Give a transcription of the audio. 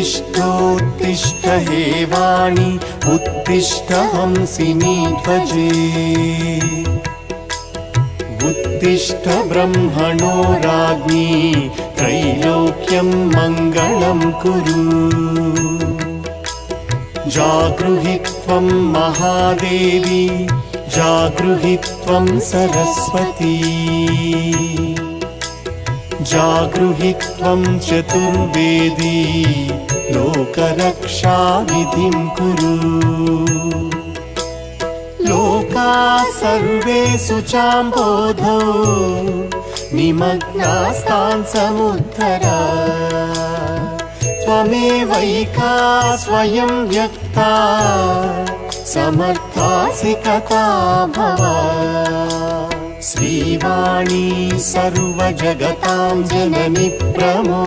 उत्तिष्ठोत्तिष्ठ हे वाणी उत्तिष्ठ हंसिनी ध्वजे उत्तिष्ठ ब्रह्मणो राज्ञी त्रैलोक्यं मङ्गलं कुरु जागृहि त्वं महादेवी जागृहि त्वं सरस्वती जागृहि त्वं चतुर्वेदी लोकरक्षाविधिं कुरु लोकाः सर्वे शुचाम्बोधौ निमग्नास्तान् समुद्धर त्वमेवैका स्वयं व्यक्ता समर्थासि कथा भव श्रीवाणी सर्वजगतां जननी प्रमो